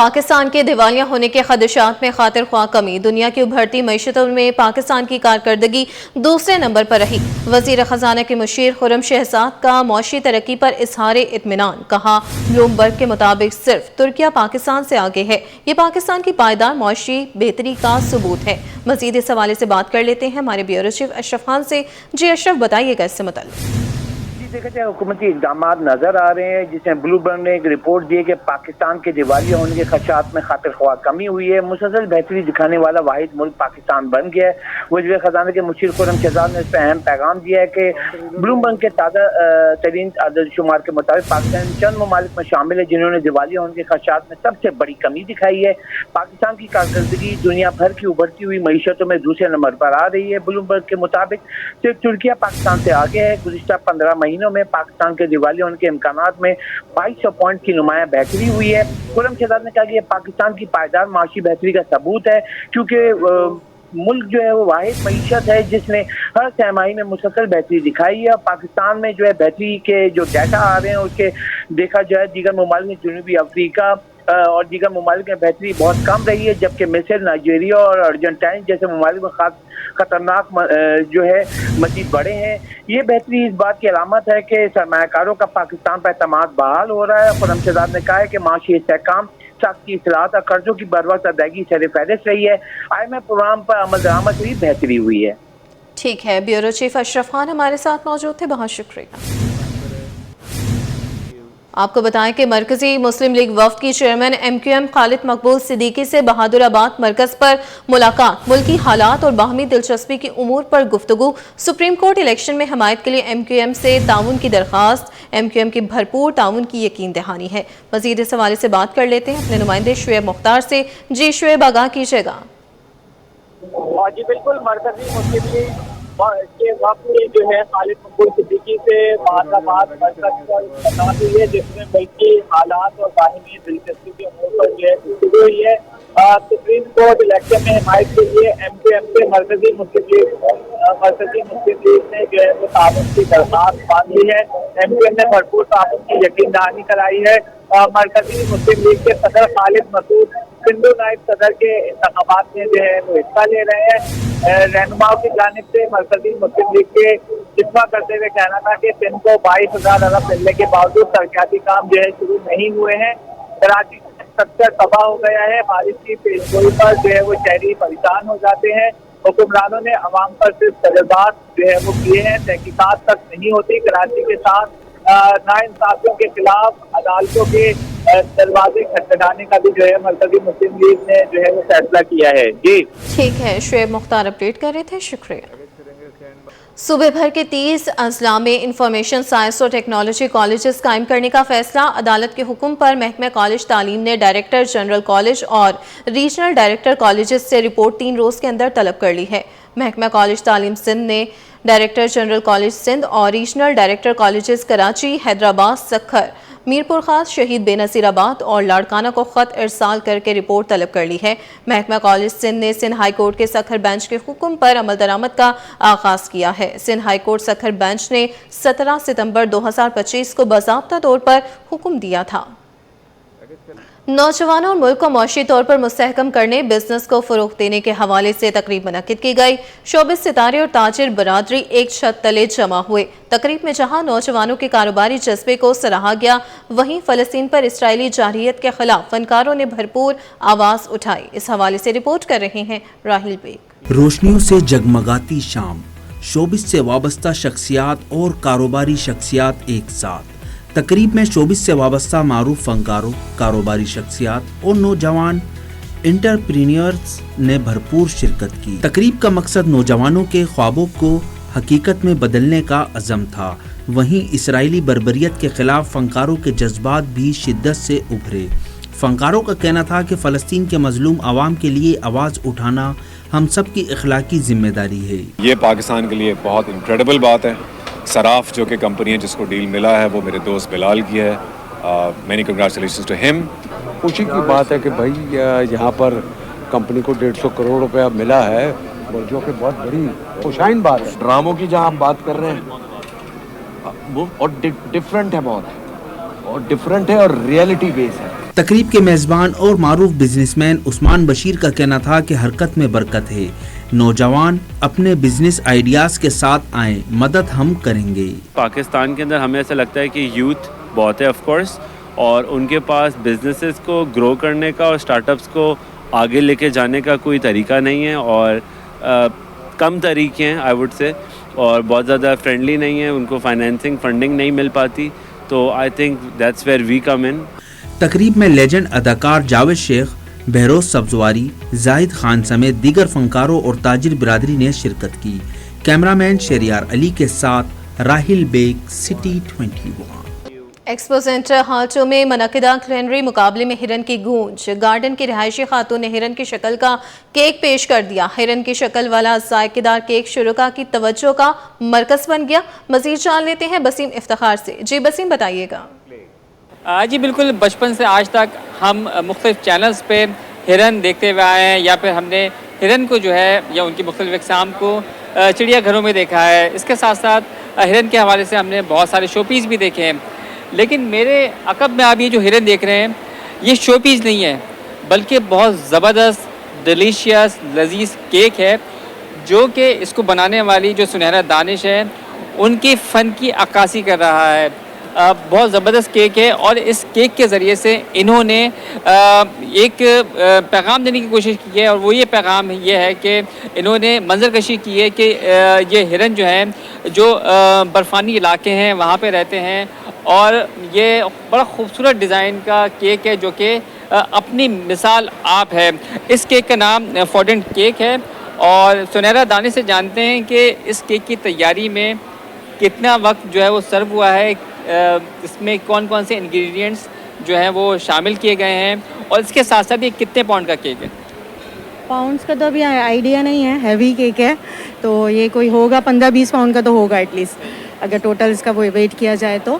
پاکستان کے دیوالیہ ہونے کے خدشات میں خاطر خواہ کمی، دنیا کی ابھرتی معیشتوں میں پاکستان کی کارکردگی دوسرے نمبر پر رہی۔ وزیر خزانہ کے مشیر خرم شہزاد کا معاشی ترقی پر اظہار اطمینان، کہا بلومبرگ کے مطابق صرف ترکیہ پاکستان سے آگے ہے، یہ پاکستان کی پائیدار معاشی بہتری کا ثبوت ہے۔ مزید اس حوالے سے بات کر لیتے ہیں ہمارے بیورو چیف اشرف خان سے۔ جی اشرف، بتائیے گا اس سے متعلق۔ دیکھتے حکومتی اقدامات نظر آ رہے ہیں، جس میں بلومبرگ نے ایک رپورٹ دی ہے کہ پاکستان کے دیوالیہ ہونے کے خدشات میں خاطر خواہ کمی ہوئی ہے، مسلسل بہتری دکھانے والا واحد ملک پاکستان بن گیا ہے۔ وزیر خزانہ کے مشیر خرم شہزاد نے اس پہ اہم پیغام دیا ہے کہ بلومبرگ کے تازہ ترین عدد شمار کے مطابق پاکستان چند ممالک میں شامل ہے جنہوں نے دیوالیہ ہونے کے خدشات میں سب سے بڑی کمی دکھائی ہے۔ پاکستان کی کارکردگی دنیا بھر کی ابھرتی ہوئی معیشتوں میں دوسرے نمبر پر آ رہی ہے۔ بلومبرگ کے مطابق صرف ترکیہ پاکستان سے آگے ہے۔ گزشتہ 15 مہینوں میں پاکستان کے دیوالیہ ہونے کے امکانات میں 2200 پوائنٹ کی نمایاں بہتری ہوئی ہے۔ خرم شہزاد نے کہا کہ یہ پاکستان کی پائیدار معاشی بہتری کا ثبوت ہے، کیونکہ ملک جو ہے وہ واحد معیشت ہے جس نے ہر سہ-ماہی میں مسلسل بہتری دکھائی ہے۔ پاکستان میں جو ہے بہتری کے جو ڈیٹا آ رہے ہیں اس کے دیکھا جائے دیگر ممالک جنوبی افریقہ اور دیگر ممالک میں بہتری بہت کم رہی ہے، جبکہ مصر، نائجیریا اور ارجنٹائن جیسے ممالک میں خطرناک جو ہے مزید بڑے ہیں۔ یہ بہتری اس بات کی علامت ہے کہ سرمایہ کاروں کا پاکستان پر اعتماد بحال ہو رہا ہے۔ خرم شہزاد نے کہا ہے کہ معاشی استحکام، سختی اصلاحات اور قرضوں کی بروقت ادائیگی سر فہرست رہی ہے۔ IMF پروگرام پر عمل درآمد سے بھی بہتری ہوئی ہے۔ ٹھیک ہے، بیورو چیف اشرف خان ہمارے ساتھ موجود تھے، بہت شکریہ۔ آپ کو بتائیں کہ مرکزی مسلم لیگ وفد کی چیئرمین MQM خالد مقبول صدیقی سے بہادر آباد مرکز پر ملاقات، ملکی حالات اور باہمی دلچسپی کے امور پر گفتگو، سپریم کورٹ الیکشن میں حمایت کے لیے MQM سے تعاون کی درخواست، MQM کی بھرپور تعاون کی یقین دہانی ہے۔ مزید اس حوالے سے بات کر لیتے ہیں اپنے نمائندے شعیب مختار سے۔ جی شعیب، آگاہ کیجیے گا۔ جی بالکل، مرکزی مسلم لیگ کے وقت جو ہے خالد مقبول صدیقی سے بہادر آباد مرکز پر ملاقات ہوئی ہے، جس میں ملکی حالات اور باہمی دلچسپی کے امور پر جو ہے گفتگو ہوئی ہے۔ سپریم کورٹ الیکشن میں حمایت کے لیے MQM سے مرکزی مسلم لیگ نے جو ہے وہ تعاون کی درخواست مان لی ہے۔ MQM نے بھرپور تعاون کی یقین دہانی کرائی ہے۔ مرکزی مسلم لیگ کے صدر خالد مسعود سندھو نائب صدر کے انتخابات میں جو ہے وہ حصہ لے رہے ہیں۔ رہنماؤں کی جانب سے مرکزی مسلم لیگ کے دفاع کرتے ہوئے کہنا تھا کہ سندھ کو 22,000 ارب ملنے کے باوجود ترقیاتی کام جو ہے شروع نہیں ہوئے ہیں۔ کراچی سٹرکچر تباہ ہو گیا ہے، بارش کی پیشگوئی پر جو ہے وہ شہری پریشان ہو جاتے ہیں۔ حکمرانوں نے عوام پر صرف تجربات جو ہے وہ کیے ہیں، تحقیقات تک نہیں ہوتی۔ کراچی کے ساتھ ناانصافیوں کے خلاف عدالتوں کے دروازے کھٹکھٹانے کا بھی جو ہے مرکزی مسلم لیگ نے جو ہے وہ فیصلہ کیا ہے۔ جی ٹھیک ہے، شعیب مختار اپڈیٹ کر رہے تھے، شکریہ۔ صوبے بھر کے 30 اضلاع میں انفارمیشن سائنس اور ٹیکنالوجی کالجز قائم کرنے کا فیصلہ، عدالت کے حکم پر محکمہ کالج تعلیم نے ڈائریکٹر جنرل کالج اور ریجنل ڈائریکٹر کالجز سے رپورٹ 3 روز کے اندر طلب کر لی ہے۔ محکمہ کالج تعلیم سندھ نے ڈائریکٹر جنرل کالج سندھ اور regional director colleges Karachi, Hyderabad, Sukkur, Mirpur خاص، شہید بے نظیر آباد اور لاڑکانہ کو خط ارسال کر کے رپورٹ طلب کر لی ہے۔ محکمہ کالج سندھ نے سندھ ہائی کورٹ کے سکھر بینچ کے حکم پر عمل درآمد کا آغاز کیا ہے۔ Sindh high court Sukkur bench نے 17 ستمبر 2025 کو باضابطہ طور پر حکم دیا تھا۔ نوجوانوں اور ملک کو معاشی طور پر مستحکم کرنے، بزنس کو فروغ دینے کے حوالے سے تقریب منعقد کی گئی۔ شوبز ستارے اور تاجر برادری ایک چھت تلے جمع ہوئے۔ تقریب میں جہاں نوجوانوں کے کاروباری جذبے کو سراہا گیا، وہیں فلسطین پر اسرائیلی جارحیت کے خلاف فنکاروں نے بھرپور آواز اٹھائی۔ اس حوالے سے رپورٹ کر رہے ہیں راہیل بیگ۔ روشنیوں سے جگمگاتی شام، شوبز سے وابستہ شخصیات اور کاروباری شخصیات ایک ساتھ۔ تقریب میں شوبز سے وابستہ معروف فنکاروں، کاروباری شخصیات اور نوجوان انٹرپرینیورز نے بھرپور شرکت کی۔ تقریب کا مقصد نوجوانوں کے خوابوں کو حقیقت میں بدلنے کا عزم تھا۔ وہیں اسرائیلی بربریت کے خلاف فنکاروں کے جذبات بھی شدت سے ابھرے۔ فنکاروں کا کہنا تھا کہ فلسطین کے مظلوم عوام کے لیے آواز اٹھانا ہم سب کی اخلاقی ذمہ داری ہے۔ یہ پاکستان کے لیے بہت انکریڈبل بات ہے۔ سراف جو کہ کمپنی ہے جس کو ڈیل ملا ہے وہ میرے دوست بلال کی ہے۔ مینی کنگریچولیشنز ٹو ہم۔ خوشی کی بات ہے کہ بھائی یہاں پر کمپنی کو 150 کروڑ روپیہ ملا ہے، جو کہ بہت بڑی خوشائن بات ہے۔ ڈراموں کی جہاں ہم بات کر رہے ہیں وہ اور ڈفرینٹ ہے، بہت اور ڈفرینٹ ہے اور ریئلٹی بیس ہے۔ तकरीब के मेजबान और मारूफ बिजनेसमैन उस्मान बशीर का कहना था कि हरकत में बरकत है, नौजवान अपने बिजनेस आइडियाज के साथ आएं, मदद हम करेंगे। पाकिस्तान के अंदर हमें ऐसा लगता है कि यूथ बहुत है ऑफ कोर्स, और उनके पास बिजनेसेस को ग्रो करने का और स्टार्टअप्स को आगे लेके जाने का कोई तरीका नहीं है, और कम तरीके हैं आई वुड से, और बहुत ज़्यादा फ्रेंडली नहीं है, उनको फाइनेंसिंग फंडिंग नहीं मिल पाती, तो I think that's where we come in. तकरीब में लेजेंड अदाकार जावेद शेख, बहरोज सब्जवारी, जाहिद खान समेत दीगर फनकारों और ताजिर बिरादरी ने शिरकत की। कैमरामैन शरियार अली के साथ Raheel Baig, city 21। Expo centre हाटो में मनक़िदा क्लिनरी मुकाबले में हिरन की गूंज। गार्डन की रिहायशी खातून ने हिरन की शक्ल का केक पेश कर दिया। हिरन की शक्ल वाला जायकेदार केक शुरुका की तवज्जो का मरकज बन गया। मजीद जान लेते हैं बसीम इफ्तिखार से। जी बसीम, बताइएगा। जी बिल्कुल, बचपन से आज तक हम मुख्तलिफ चैनल्स पे हिरन देखते हुए आए हैं, या फिर हमने हिरन को जो है या उनकी मुख्तलिफ अक़साम को चिड़ियाघरों में देखा है। इसके साथ साथ हिरन के हवाले से हमने बहुत सारे शो पीस भी देखे हैं, लेकिन मेरे अकब में आप ये जो हिरन देख रहे हैं ये शो पीस नहीं है, बल्कि बहुत ज़बरदस्त डिलीशियस लजीज केक है, जो कि इसको बनाने वाली जो सुनहरा दानिश है उनके फ़न की अक्कासी कर रहा है। बहुत ज़बरदस्त केक है, और इस केक के ज़रिए से इन्होंने एक पैगाम देने की कोशिश की है, और वो ये पैगाम ये है कि इन्होंने मंजरकशी की है कि ये हिरन जो हैं जो बर्फ़ानी इलाके हैं वहाँ पे रहते हैं, और ये बड़ा खूबसूरत डिज़ाइन का केक है जो कि अपनी मिसाल आप है। इस केक का नाम फॉर्डेंट केक है, और सुनहरा दाने से जानते हैं कि इस केक की तैयारी में कितना वक्त जो है वो सर्व हुआ है, इसमें कौन कौन से इंग्रेडिएंट्स जो हैं वो शामिल किए गए हैं, और इसके साथ साथ ये कितने पाउंड का केक है। पाउंड्स का तो अभी आइडिया नहीं है, हैवी केक है तो ये कोई होगा 15-20 पाउंड का तो होगा एटलीस्ट, अगर टोटल इसका वो वेट किया जाए तो।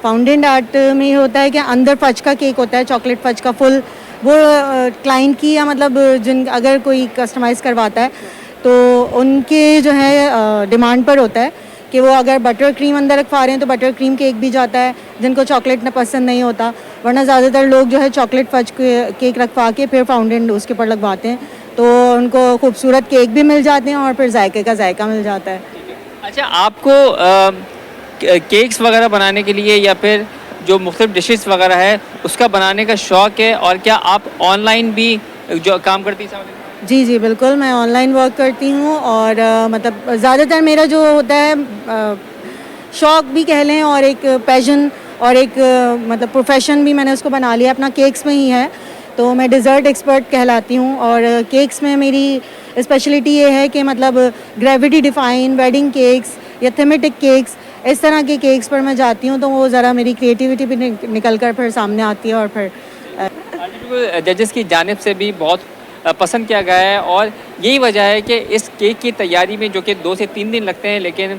फाउंडेंट आर्ट में ये होता है कि अंदर फज का केक होता है, चॉकलेट फज का फुल, वो क्लाइंट की या मतलब जिन अगर कोई कस्टमाइज़ करवाता है तो उनके जो है डिमांड पर होता है कि वो अगर बटर क्रीम अंदर रखवा रहे हैं तो बटर क्रीम केक भी जाता है, जिनको चॉकलेट पसंद नहीं होता, वरना ज़्यादातर लोग जो है चॉकलेट फज केक रखवा के फिर फाउंडेंट उसके ऊपर लगवाते हैं, तो उनको खूबसूरत केक भी मिल जाते हैं और फिर जायके का जायका मिल जाता है। अच्छा, आपको केक्स वगैरह बनाने के लिए या फिर जो मुख्तलिफ डिशेस वगैरह है उसका बनाने का शौक़ है, और क्या आप ऑनलाइन भी जो काम करती हैं? जी जी बिल्कुल, मैं ऑनलाइन वर्क करती हूँ, और मतलब ज़्यादातर मेरा जो होता है शौक़ भी कह लें और एक पैशन और एक मतलब प्रोफेशन भी मैंने उसको बना लिया अपना, केक्स में ही है। तो मैं डिज़र्ट एक्सपर्ट कहलाती हूँ, और केक्स में मेरी स्पेशलिटी ये है कि मतलब ग्रेविटी डिफाइन वेडिंग केक्स या थीमेटिक केक्स, इस तरह के केक्स पर मैं जाती हूँ, तो वो ज़रा मेरी क्रिएटिविटी भी निकल कर फिर सामने आती है, और फिर जजेस की जानिब से भी बहुत पसंद किया गया है, और यही वजह है कि इस केक की तैयारी में जो कि 2 से 3 दिन लगते हैं, लेकिन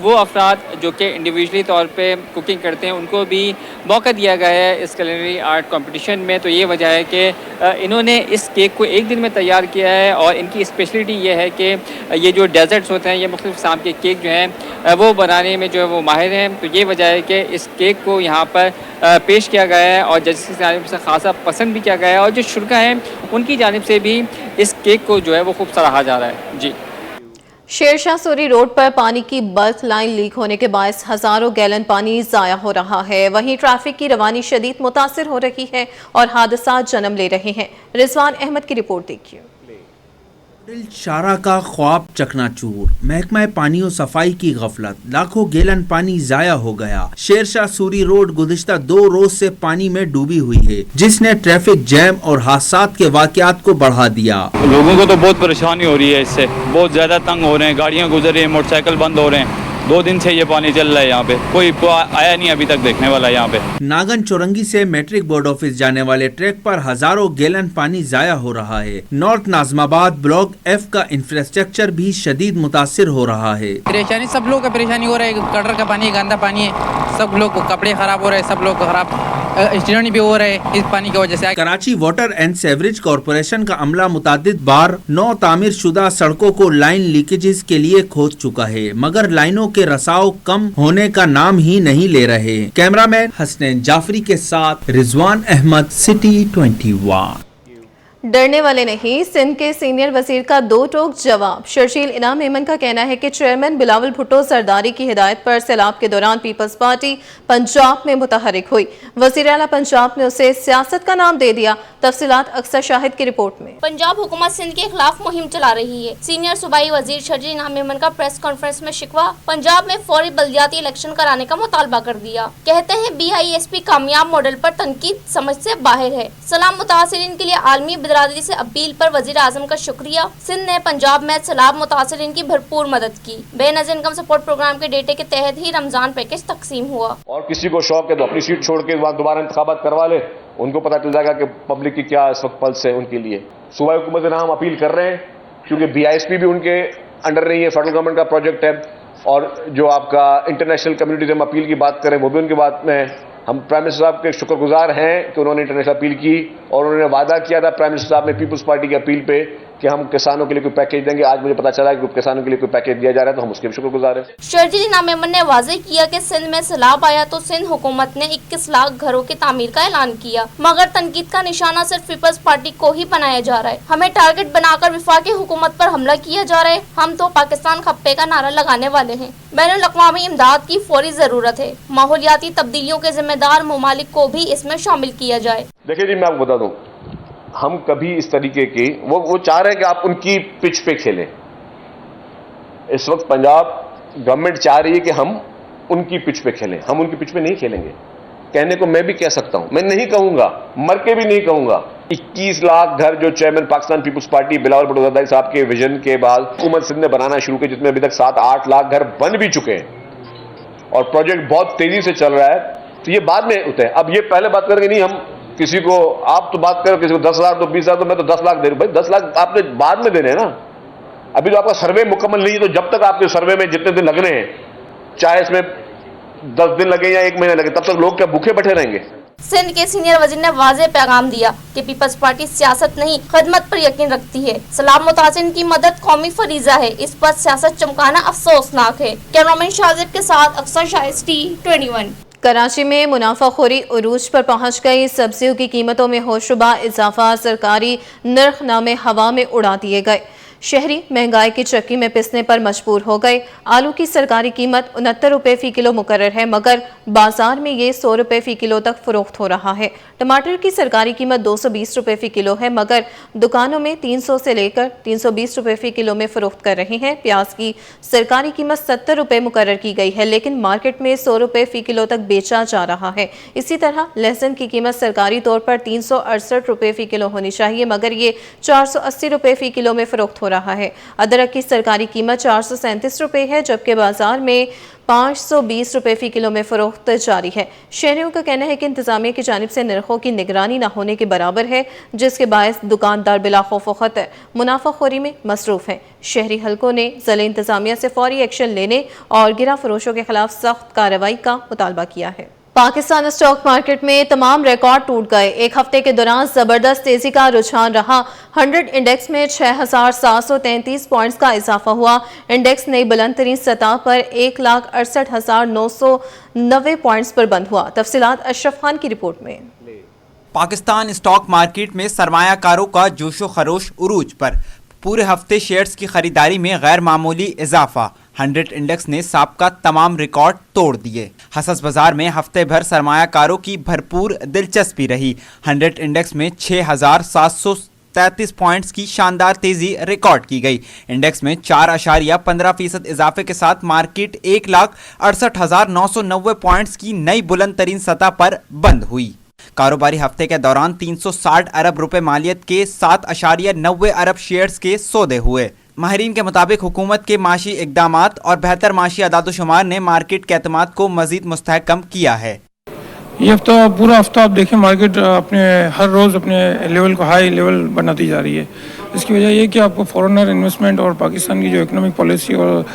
वो अफराद जो कि इंडिविजुअली तौर पे कुकिंग करते हैं उनको भी मौका दिया गया है इस culinary आर्ट कंपटीशन में। तो ये वजह है कि इन्होंने इस केक को 1 दिन में तैयार किया है, और इनकी स्पेशलिटी ये है कि ये जो डेजर्ट्स होते हैं, ये मुख्तलिफ किस्म के केक जो हैं वो बनाने में जो है वो माहिर हैं। तो ये वजह है कि इस केक को यहाँ पर पेश किया गया है, और जजेस की जानिब से खासा पसंद भी किया गया है, और जो शुरा हैं उनकी जानिब से भी इस केक को जो है वो खूब सराहा जा रहा है। जी, शेरशाह सूरी रोड पर पानी की बल्क लाइन लीक होने के बायस हजारों गैलन पानी जाया हो रहा है। वहीं ट्रैफिक की रवानी शदीद मुतासिर हो रही है और हादसा जन्म ले रहे हैं। रिजवान अहमद की रिपोर्ट देखिए। शारा का ख्वाब चकनाचूर, महकमा पानी और सफाई की गफलत, लाखों गैलन पानी जाया हो गया। शेरशाह सूरी रोड गुज़िश्ता 2 रोज से पानी में डूबी हुई है, जिसने ट्रैफिक जैम और हादसात के वाकयात को बढ़ा दिया। लोगों को तो बहुत परेशानी हो रही है, इससे बहुत ज्यादा तंग हो रहे हैं, गाड़ियां गुजर रही हैं, मोटरसाइकिल बंद हो रहे हैं। 2 दिन से ये पानी चल रहा है, यहाँ पे कोई आया नहीं अभी तक देखने वाला। यहाँ पे नागन चौरंगी से मैट्रिक बोर्ड ऑफिस जाने वाले ट्रैक पर हजारों गैलन पानी जाया हो रहा है। नॉर्थ नाजमाबाद ब्लॉक F का इंफ्रास्ट्रक्चर भी शदीद मुतासिर हो रहा है। परेशानी सब लोग का परेशानी हो रहा है, कटर का पानी, गंदा पानी है, सब लोग को कपड़े खराब हो रहे हैं, सब लोग को खराब एक्सीडेंट भी हो रहे हैं इस पानी की वजह से। Karachi water and sewerage corporation का अमला मुतादिद बार 9 तामीर शुदा सड़कों को लाइन लीकेजेस के लिए खोद चुका है, मगर लाइनों کے रसाव कम होने का नाम ही नहीं ले रहे। कैमरामैन हसनैन जाफरी के साथ रिजवान अहमद, सिटी 21। डरने वाले नहीं, सिंध के सीनियर वजीर का दो टोक जवाब। शर्जील इनाम मेमन का कहना है कि चेयरमैन बिलावल भुट्टो सरदारी की हिदायत पर सैलाब के दौरान पीपल्स पार्टी पंजाब में मुतहरिक हुई। वजीर आला पंजाब ने उसे सियासत का नाम दे दिया। तफसीलात अक्सर शाहिद की रिपोर्ट में। पंजाब हुकूमत सिंध के खिलाफ मुहिम चला रही है। सीनियर सूबाई वजीर शर्जील इनाम मेमन का प्रेस कॉन्फ्रेंस में शिकवा, पंजाब में फौरी बल्दियाती इलेक्शन कराने का मुतालबा कर दिया। कहते हैं BISP कामयाब मॉडल पर तनकीद समझ से बाहर है। सलाम मुतासरीन के लिए आलमी बिरादरी से अपील पर वजीर आजम का शुक्रिया। सिंध ने पंजाब में सैलाब मुतासरीन की भरपूर मदद की। बेनज़ीर इनकम सपोर्ट प्रोग्राम के डेटे के तहत ही रमजान पैकेज तकसीम हुआ। और किसी को शौक है तो अपनी सीट छोड़ के वहाँ दोबारा इंतखाबात करवा ले, उनको पता चल जाएगा कि पब्लिक की क्या इस वक्त पल्स है उनके लिए। सूबाई हुकूमत से हम अपील कर रहे हैं, क्योंकि BISP भी उनके अंडर नहीं है, फेडरल गवर्नमेंट का प्रोजेक्ट है, और जो आपका इंटरनेशनल कम्युनिटी से हम अपील की बात करें वो भी उनकी बात में हम प्राइम मिनिस्टर साहब के शुक्रगुजार हैं कि उन्होंने इंटरनेशनल अपील की, और उन्होंने वादा किया था प्राइम मिनिस्टर साहब ने पीपल्स पार्टी की अपील पे कि हम किसानों के लिए कोई पैकेज देंगे। आज मुझे पता चला कि किसानों के लिए कोई पैकेज दिया जा रहा है, तो हम उसके भी शुक्रगुजार हैं। शर्जील इनाम मेमन ने वाज़ेह किया कि सिंध में सैलाब आया तो सिंध हुकूमत ने 21 लाख घरों की तामीर का ऐलान किया, मगर तनकीद का निशाना सिर्फ पीपल्स पार्टी को ही बनाया जा रहा है। हमें टारगेट बनाकर वफाकी हुकूमत पर हमला किया जा रहा है। हम तो पाकिस्तान खप्पे का नारा लगाने वाले हैं। बैनुल अक़वामी इमदाद की फौरी जरूरत है। माहौलियाती तब्दीलियों के जिम्मेदार ममालिक को भी इसमें शामिल किया जाए। देखिए जी, मैं आपको बता दूं, हम कभी इस तरीके की वो चाह रहे हैं कि आप उनकी पिच पे खेलें। इस वक्त पंजाब गवर्नमेंट चाह रही है कि हम उनकी पिच पे खेलें। हम उनकी पिच पे नहीं खेलेंगे। कहने को मैं भी कह सकता हूं, मैं नहीं कहूंगा, मर के भी नहीं कहूंगा। 21 लाख घर जो चेयरमैन पाकिस्तान पीपल्स पार्टी बिलावल भुट्टो सरदारी साहब के विजन के बाद हुकूमत सिंध ने बनाना शुरू किया, जिसमें अभी तक 7-8 लाख घर बन भी चुके हैं और प्रोजेक्ट बहुत तेजी से चल रहा है। तो ये बाद में होते हैं। अब ये पहले बात करके नहीं, हम किसी को, आप तो बात करो किसी को 10 लाख तो 20 लाख, तो मैं तो 10 लाख दे रहा हूं। भाई 10 लाख आपने बाद में देने हैं ना, अभी तो आपका सर्वे मुकम्मल नहीं है। तो जब तक आपके सर्वे में जितने दिन लगने हैं, चाहे इसमें 10 दिन लगे या 1 महीना लगे, तब तक लोग क्या भूखे बैठे रहेंगे? सिंध के सीनियर वजीर ने वाज़ेह पैगाम दिया कि पीपल्स पार्टी सियासत नहीं खिदमत पर यकीन रखती है। सलाम मुतासिरीन की मदद कौमी फरीजा है, इस पर सियासत चमकाना अफसोसनाक है। कैमरामैन शाजिब के साथ अक्सर शाइस्ती 21। कराची में मुनाफाखोरी उरूज पर पहुंच गई। सब्जियों की कीमतों में होशरुबा इजाफा, सरकारी नरखनामे हवा में उड़ा दिए गए। शहरी महंगाई की चक्की में पिसने पर मजबूर हो गए। आलू की सरकारी कीमत 69 रुपए फी किलो मुकर्रर है, मगर बाजार में ये 100 रुपए फी किलो तक फरोख्त हो रहा है। टमाटर की सरकारी कीमत 220 रुपए फी किलो है, मगर दुकानों में 300 से लेकर 320 रुपए फी किलो में फरोख्त कर रहे हैं। प्याज की सरकारी कीमत 70 रुपए मुकर्रर की गई है, लेकिन मार्केट में 100 रुपए फी किलो तक बेचा जा रहा है। इसी तरह लहसुन की कीमत सरकारी तौर पर 368 रुपए फी किलो होनी चाहिए, मगर ये 480 रुपए फी किलो में फरोख्त हो रहा है। अदरक की सरकारी कीमत 437 रुपए है, जबकि बाजार में 520 रुपए फी किलो में फरोख्त जारी है। शहरियों का कहना है कि इंतजामिया की जानिब से नरखों की निगरानी न होने के बराबर है, जिसके बायस दुकानदार बिला खौफ खतर मुनाफाखोरी में मसरूफ हैं। शहरी हलकों ने ज़िले इंतजामिया से फौरी एक्शन लेने और गिरा फरोशों के खिलाफ सख्त कार्रवाई का मुतालबा किया है। पाकिस्तान स्टॉक मार्केट में तमाम रिकॉर्ड टूट गए। एक हफ्ते के दौरान जबरदस्त तेजी का रुझान रहा। 100 इंडेक्स में 6,733 पॉइंट्स का इजाफा हुआ। इंडेक्स नई बुलंद तरीन सतह पर 1,68,990 पॉइंट्स पर बंद हुआ। तफसीलात अशरफ खान की रिपोर्ट में। पाकिस्तान स्टॉक मार्केट में सरमायाकारों का जोशो खरोश उरूज पर। पूरे हफ्ते शेयर्स की खरीदारी में गैर मामूली इजाफा। 100 इंडेक्स ने साबका तमाम रिकॉर्ड तोड़ दिए। हसस बाजार में हफ्ते भर सरमायाकारों की भरपूर दिलचस्पी रही। 100 इंडेक्स में 6,733 पॉइंट्स की शानदार तेजी रिकॉर्ड की गई। इंडेक्स में 4.15% इजाफे के साथ मार्केट 1,68,990 पॉइंट्स की नई बुलंद तरीन सतह पर बंद हुई। कारोबारी हफ्ते के दौरान 360 अरब रुपए मालियत के 7.90 अरब शेयर्स के सौदे हुए। माहिरीन के मुताबिक हुकूमत के माशी इकदामात और बेहतर माशी अदाद-ओ-शुमार ने मार्केट के एतमाद को मजीद मुस्तहकम किया है। ये हफ्ता पूरा हफ्ता आप देखें, मार्केट अपने हर रोज़ अपने लेवल को हाई लेवल बनाती जा रही है। इसकी वजह ये कि आपको फॉरेनर इन्वेस्टमेंट और पाकिस्तान की जो इकोनॉमिक पॉलिसी और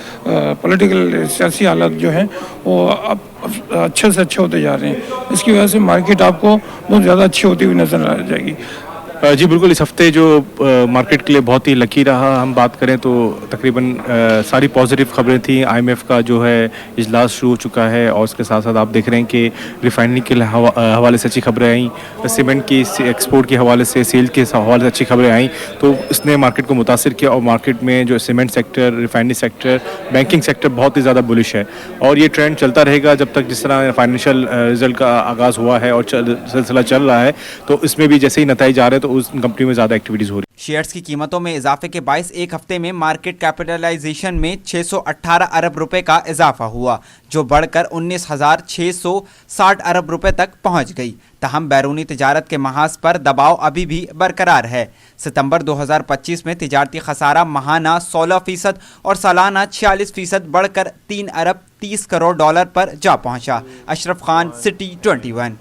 पॉलिटिकल सियासी हालात जो हैं वो अब अच्छे से अच्छे होते जा रहे हैं। इसकी वजह से मार्केट आपको बहुत ज़्यादा अच्छी होती हुई नज़र आ जाएगी। जी बिल्कुल, इस हफ्ते जो मार्केट के लिए बहुत ही लकी रहा, हम बात करें तो तकरीबन सारी पॉजिटिव खबरें थी। IMF का जो है इजलास शुरू हो चुका है और उसके साथ साथ आप देख रहे हैं कि रिफाइनरी के हवाले से अच्छी खबरें आई, सीमेंट की एक्सपोर्ट के हवाले से, सेल के हवाले से अच्छी खबरें आई, तो इसने मार्केट को मुतासिर किया। और मार्केट में जो cement sector, refinery sector, banking sector बहुत ही ज़्यादा बुलिश है और ये ट्रेंड चलता रहेगा जब तक जिस तरह फाइनेंशियल रिजल्ट का आगाज़ हुआ है और सिलसिला चल रहा है, तो इसमें भी जैसे ही नतीजे आ रहे हैं तो उस कंपनी में ज़्यादा एक्टिविटीज़ हो रही है। शेयर्स की कीमतों में इजाफे के बायस एक हफ्ते में मार्केट कैपिटलाइजेशन में 618 अरब रुपए का इजाफा हुआ, जो बढ़कर 19,660 अरब रुपए तक पहुंच गई। तहम बैरूनी तिजारत के महाज पर दबाव अभी भी बरकरार है। सितंबर 2025 में तिजारती खसारा माहाना 16% और सालाना 46% बढ़कर 3 अरब 30 करोड़ डॉलर पर जा पहुंचा। अशरफ खान, सिटी 21।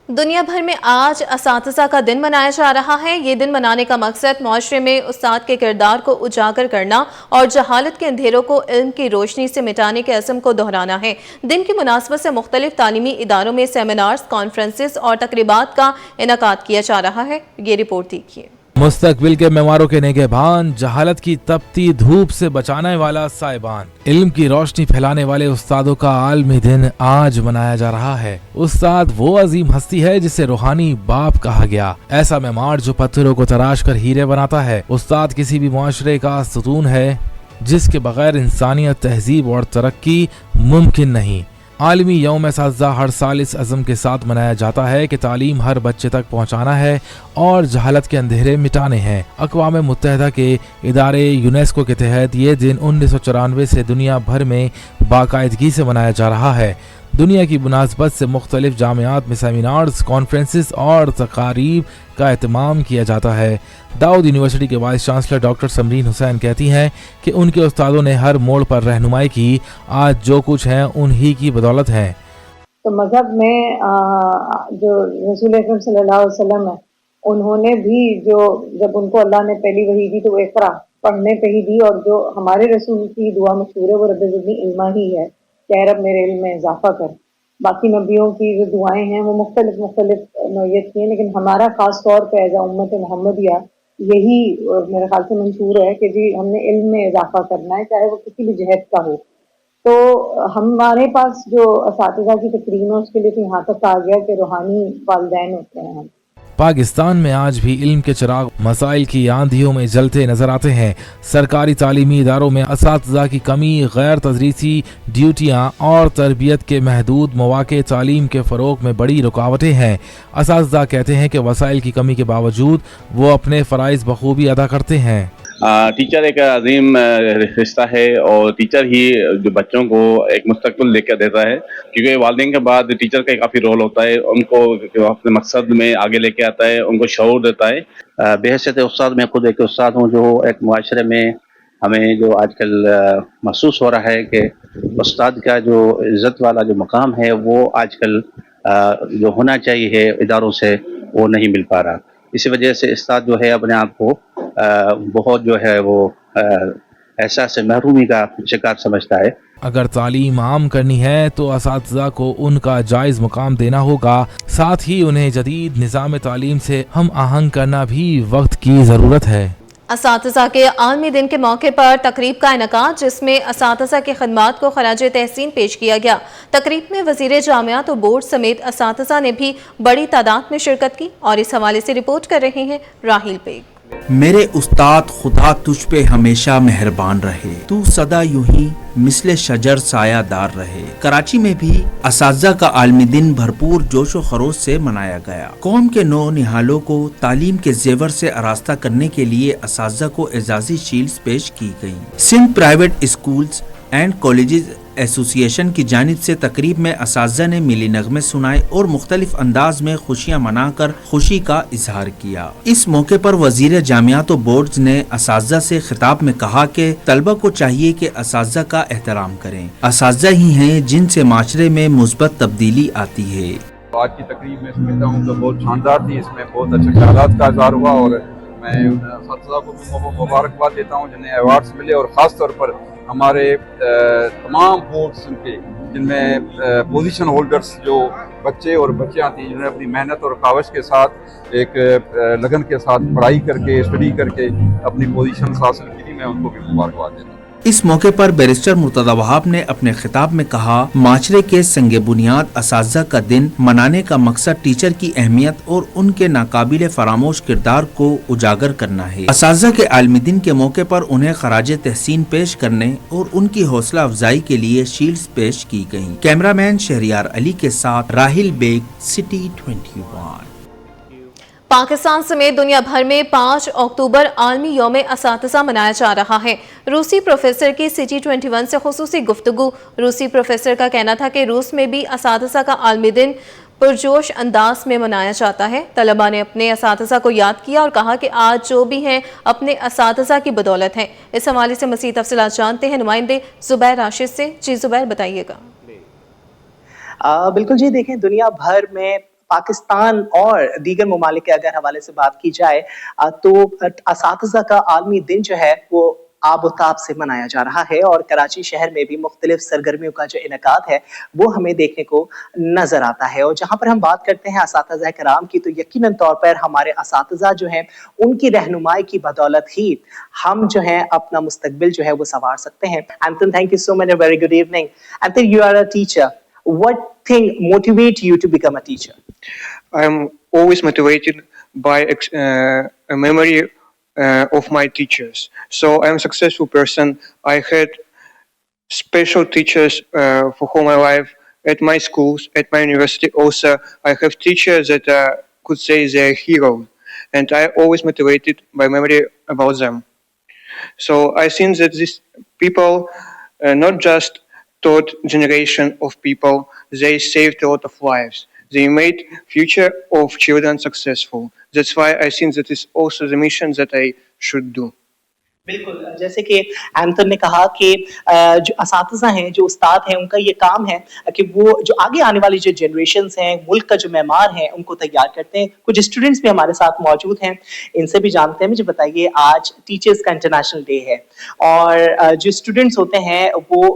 दुनिया भर में आज असातिज़ा का दिन मनाया जा रहा है। ये दिन मनाने का मकसद माशरे में उस्ताद के किरदार को उजागर करना और जहालत के अंधेरों को इल्म की रोशनी से मिटाने के अज़्म को दोहराना है। दिन की मुनासबत से मुख्तलिफ तालीमी इदारों में सेमिनार्स, कॉन्फ्रेंसेस और तकरीबात का इनेकाद किया जा रहा है। ये रिपोर्ट देखिए। मुस्तकबिल के मेवारों के निगहबान, जहालत की तपती धूप से बचाने वाला साइबान, इल्म की रोशनी फैलाने वाले उस्तादों का आलमी दिन आज मनाया जा रहा है। उस्ताद वो अजीम हस्ती है जिसे रूहानी बाप कहा गया, ऐसा मेमार जो पत्थरों को तराश कर हीरे बनाता है। उस्ताद किसी भी मुआशरे का सुतून है जिसके बगैर इंसानियत, तहजीब और तरक्की मुमकिन नहीं। आलमी यौम असातिज़ा हर साल इस अज़म के साथ मनाया जाता है कि तालीम हर बच्चे तक पहुँचाना है और जहालत के अंधेरे मिटाने हैं। अक़वाम मुत्तहिदा के इदारे यूनेस्को के तहत ये दिन 1994 से दुनिया भर में बाकायदगी से मनाया जा रहा है। दुनिया की मुनासबत से मुख्तलिफ जामियात में सेमिनार्स, कॉन्फ्रेंसेस और तकारीब का एहतमाम किया जाता है। दाऊद यूनिवर्सिटी के vice chancellor doctor Samreen Hussain कहती हैं कि उनके उस्तादों ने हर मोड़ पर रहनुमाई की, आज जो कुछ है उन्हीं की बदौलत है। तो मज़हब में जो रसूल अकरम सल्लल्लाहु अलैहि वसल्लम है, उन्होंने भी जो जब उनको अल्लाह ने पहली वही दी तो वो इक़रा पढ़ने पे ही दी, और जो हमारे रसूल की दुआ मशहूर है वो रब्बि ज़िदनी इल्मा ही है कि रब मेरे इल्म में इजाफा कर। बाकी नबियों की जो दुआएं हैं वो मुख्तलिफ नौइयत की हैं, लेकिन हमारा ख़ास तौर पर एज़ उम्मत मोहम्मदिया यही मेरे ख्याल से मंशूर है कि जी हमने इल्म में इजाफा करना है, चाहे वो किसी भी जहत का हो। तो हमारे पास जो असातिज़ा की तकरीम है उसके लिए तो यहाँ तक आ गया कि रूहानी वालिदैन होते हैं हम। पाकिस्तान में आज भी इल्म के चिराग मसाइल की आंधियों में जलते नजर आते हैं। सरकारी तालीमी इदारों में असातिज़ा की कमी, गैर तदरीसी ड्यूटियाँ और तरबियत के महदूद मौक़े तालीम के फ़रोग़ में बड़ी रुकावटें हैं। असातिज़ा कहते हैं कि वसाइल की कमी के बावजूद वो अपने फ़राइज़ बखूबी अदा करते हैं। टीचर एक अजीम रिश्ता है और टीचर ही जो बच्चों को एक मुस्तकबिल लेकर देता है, क्योंकि वालिदैन के बाद टीचर का काफ़ी रोल होता है, उनको अपने मकसद में आगे लेके आता है, उनको शऊर देता है। बेहैसियत उस्ताद मैं खुद एक उस्ताद हूँ, जो एक मुआशरे में हमें जो आजकल महसूस हो रहा है कि उस्ताद का जो इज़्ज़त वाला जो मकाम है वो आजकल जो होना चाहिए इदारों से वो नहीं मिल पा रहा। इसी वजह से उस्ताद जो है अपने आप को बहुत जो है वो एहसास महरूमी का शिकार समझता है। अगर तालीम आम करनी है तो असातिज़ा को उनका जायज़ मुकाम देना होगा, साथ ही उन्हें जदीद निज़ाम तालीम से हम आहंग करना भी वक्त की ज़रूरत है। असातिज़ा के आलमी दिन के मौके पर तकरीब का इनेकाद, जिसमें असातिज़ा की खदमात को खराजे तहसीन पेश किया गया। तकरीब में वज़ीर जामियात और बोर्ड समेत असातिज़ा ने भी बड़ी तादाद में शिरकत की और इस हवाले से रिपोर्ट कर रहे हैं राहिल बेग। मेरे उस्ताद, खुदा तुझ पे हमेशा मेहरबान रहे, तू सदा यूं ही मिसले शजर सायादार रहे। कराची में भी असातिज़ा का आलमी दिन भरपूर जोशो खरोश से मनाया गया। कौम के नौ निहालों को तालीम के जेवर से आरास्ता करने के लिए असातिज़ा को एजाज़ी शील्ड्स पेश की गई। Sindh private schools and colleges association की जानिब से तकरीब में असातिज़ा ने मिली नगमे सुनाए और मुख्तलिफ अंदाज में खुशियाँ मनाकर खुशी का इजहार किया। इस मौके पर वजीर जामियात और बोर्ड्स ने असातिज़ा से खिताब में कहा कि तलबा को चाहिए कि असातिज़ा का एहतराम करें। असातिज़ा ही हैं जिनसे माशरे में मुस्बत तब्दीली आती है। आज की तकरीब में समझता हूँ तो बहुत शानदार थी, इसमें बहुत अच्छे ख्यालात का इजहार हुआ और मैं असातिज़ा को भी मुबारकबाद देता हूँ जिन्हें अवार्ड्स मिले, और ख़ास तौर पर हमारे तमाम बोर्ड्स के जिनमें पोजीशन होल्डर्स जो बच्चे और बच्चियां थी जिन्होंने अपनी मेहनत और काविश के साथ एक लगन के साथ पढ़ाई करके स्टडी करके अपनी पोजीशन हासिल की थी, मैं उनको भी मुबारकबाद देता हूँ। इस मौके पर बैरिस्टर मुर्तजा वहाब ने अपने खिताब में कहा, माशरे के संगे बुनियाद असातिज़ा का दिन मनाने का मकसद टीचर की अहमियत और उनके नाकाबिले फरामोश किरदार को उजागर करना है। असातिज़ा के आलमी दिन के मौके पर उन्हें खराजे तहसीन पेश करने और उनकी हौसला अफजाई के लिए शील्ड्स पेश की गयी। कैमरामैन शहरियार अली के साथ राहिल बेग, सिटी 21। पाकिस्तान समेत दुनिया भर में 5 अक्टूबर आलमी यौम असातिज़ा मनाया जा रहा है। रूसी प्रोफेसर की सिटी 21 से खुसूसी गुफ्तगू। रूसी प्रोफेसर का कहना था कि रूस में भी असातिज़ा का आलमी दिन पुरजोश अंदाज में मनाया जाता है। तलबा ने अपने असातिज़ा को याद किया और कहा कि आज जो भी हैं अपने असातिज़ा की बदौलत हैं। इस हवाले से मज़ीद तफसीलात जानते हैं नुमाइंदे ज़ुबैर राशिद से। जी ज़ुबैर, बताइएगा। बिल्कुल जी, देखें दुनिया भर में पाकिस्तान और दीगर ममालिक के अगर हवाले से बात की जाए तो असातिज़ा का आलमी दिन जो है वो आबोताब से मनाया जा रहा है और कराची शहर में भी मुख्तलिफ सरगर्मियों का जो इनेकाद है वो हमें देखने को नजर आता है। और जहाँ पर हम बात करते हैं असातिज़ा कराम की, तो यकीनन तौर पर हमारे असातिज़ा जो हैं उनकी रहनुमाई की बदौलत ही हम जो है अपना मुस्तकबिल जो है वो संवार सकते हैं। एंथन, thank you so much, a very good evening. एंथन, you are a teacher. What thing motivates you to become a teacher? I'm always motivated by a memory of my teachers. So I'm a successful person. I had special teachers for whom I live at my schools, at my university. Also, I have teachers that could say they're heroes, and I always motivated by memory about them. So I think that these people not just taught generation of people, they saved a lot of lives. They made future of children successful. That's why I think that is also the mission that I should do. बिल्कुल, जैसे कि एंथन ने कहा कि जो असातिज़ा हैं, जो उस्ताद हैं, उनका ये काम है कि वो जो आगे आने वाली जो जनरेशन्स हैं, मुल्क का जो मेमार है, उनको तैयार करते हैं। कुछ स्टूडेंट्स भी हमारे साथ मौजूद हैं, इनसे भी जानते हैं। मुझे बताइए, आज टीचर्स का इंटरनेशनल डे है और जो स्टूडेंट्स होते हैं वो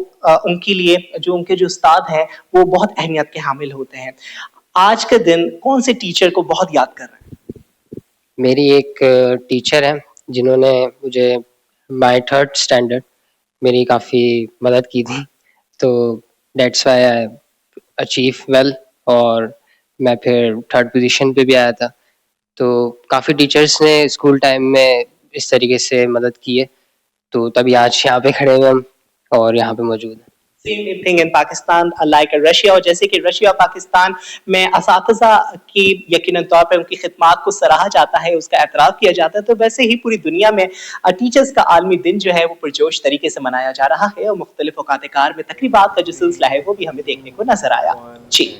उनके लिए जो उनके जो उस्ताद हैं वो बहुत अहमियत के हामिल होते हैं। आज के दिन कौन से टीचर को बहुत याद कर रहे हैं? मेरी एक टीचर है जिन्होंने मुझे माय 3rd स्टैंडर्ड मेरी काफ़ी मदद की थी, तो that's why I achieve well और मैं फिर 3rd पोजीशन पे भी आया था। तो काफ़ी टीचर्स ने स्कूल टाइम में इस तरीके से मदद की है, तो तभी आज यहाँ पे खड़े हैं हम और यहाँ पे मौजूद हैं। Same thing in Pakistan, like Russia, और जैसे कि रशिया पाकिस्तान में असातिज़ा की यकीनन तौर पर उनकी खिदमात को सराहा जाता है, उसका एतराफ़ किया जाता है, तो वैसे ही पूरी दुनिया में टीचर्स का आलमी दिन जो है वो पुरजोश तरीके से मनाया जा रहा है और मुख्तलिफ औकात कार में तकरीबात का जो सिलसिला है वो भी हमें देखने को नजर आया। जी।